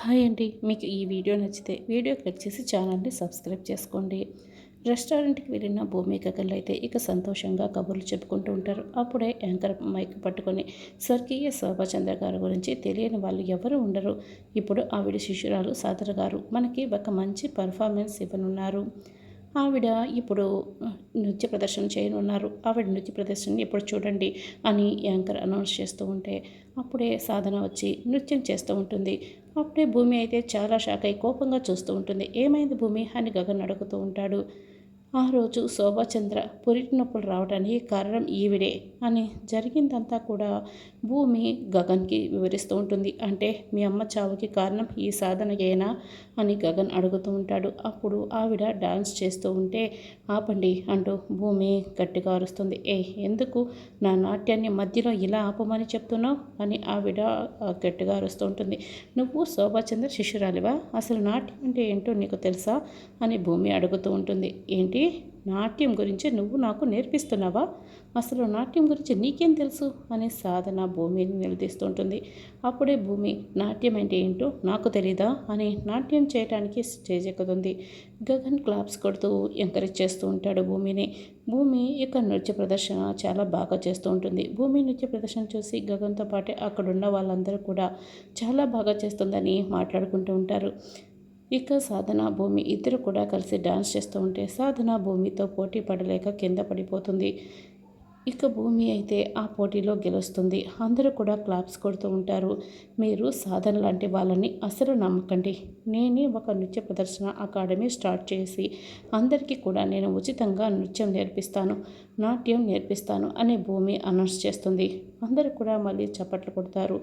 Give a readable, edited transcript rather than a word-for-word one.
Hi అండి. మీకు ఈ వీడియో నచ్చితే వీడియో క్లిక్ చేసి ఛానల్ని సబ్స్క్రైబ్ చేసుకోండి. రెస్టారెంట్‌కి వెళ్ళిన భూమిక అయితే ఇక సంతోషంగా కబుర్లు చెప్పుకుంటూ ఉంటారు. అప్పుడే యాంకర్ మైక్ పట్టుకొని స్వర్గీయ శోభాచంద్ర గారి గురించి తెలియని వాళ్ళు ఎవరు ఉండరు. ఇప్పుడు ఆవిడ శిష్యురాలు సాధన గారు మనకి ఒక మంచి పర్ఫార్మెన్స్ ఇవ్వనున్నారు. ఆవిడ ఇప్పుడు నృత్య ప్రదర్శన చేయనున్నారు. ఆవిడ నృత్య ప్రదర్శనని ఇప్పుడు చూడండి అని యాంకర్ అనౌన్స్ చేస్తూ ఉంటే అప్పుడే సాధన వచ్చి నృత్యం చేస్తూ ఉంటుంది. అప్పుడే భూమి అయితే చాలా షాక్ అయి కోపంగా చూస్తూ ఉంటుంది. ఏమైంది భూమి అని గగన్ అడుగుతూ ఉంటాడు. ఆ రోజు శోభాచంద్ర పురిటి నొప్పులు రావడానికి కారణం ఈవిడే అని జరిగిందంతా కూడా భూమి గగన్కి వివరిస్తూ ఉంటుంది. అంటే మీ అమ్మ చావుకి కారణం ఈ సాధనయేనా అని గగన్ అడుగుతూ ఉంటాడు. అప్పుడు ఆవిడ డాన్స్ చేస్తూ ఉంటే ఆపండి అంటూ భూమి గట్టిగా అరుస్తుంది. ఎందుకు నా నాట్యాన్ని మధ్యలో ఇలా ఆపమని చెప్తున్నావు అని ఆవిడ గట్టిగా అరుస్తూ ఉంటుంది. నువ్వు శోభాచంద్ర శిష్యురాలివా? అసలు నాట్యం అంటే ఏంటో నీకు తెలుసా అని భూమి అడుగుతూ ఉంటుంది. ఏంటి నాట్యం గురించి నువ్వు నాకు నేర్పిస్తున్నావా? అసలు నాట్యం గురించి నీకేం తెలుసు అని సాధన భూమిని నిలదీస్తుంటుంది. అప్పుడే భూమి నాట్యం అంటే ఏంటో నాకు తెలీదా అని నాట్యం చేయడానికి స్టేజ్ ఎక్కుతుంది. గగన్ క్లాప్స్ కొడుతూ ఎంకరేజ్ చేస్తూ ఉంటాడు భూమిని. భూమి ఇక నృత్య ప్రదర్శన చాలా బాగా చేస్తూ ఉంటుంది. భూమి నృత్య ప్రదర్శన చూసి గగన్తో పాటే అక్కడున్న వాళ్ళందరూ కూడా చాలా బాగా చేస్తుందని మాట్లాడుకుంటూ ఉంటారు. ఇక సాధన భూమి ఇద్దరు కూడా కలిసి డాన్స్ చేస్తూ ఉంటే సాధన భూమితో పోటీ పడలేక కింద పడిపోతుంది. ఇక భూమి అయితే ఆ పోటీలో గెలుస్తుంది. అందరూ కూడా క్లాప్స్ కొడుతూ ఉంటారు. మీరు సాధన లాంటి వాళ్ళని అసలు నమ్మకండి. నేనే ఒక నృత్య ప్రదర్శన అకాడమీ స్టార్ట్ చేసి అందరికీ కూడా నేను ఉచితంగా నృత్యం నేర్పిస్తాను, నాట్యం నేర్పిస్తాను అని భూమి అనౌన్స్ చేస్తుంది. అందరూ కూడా మళ్ళీ చప్పట్లు కొడతారు.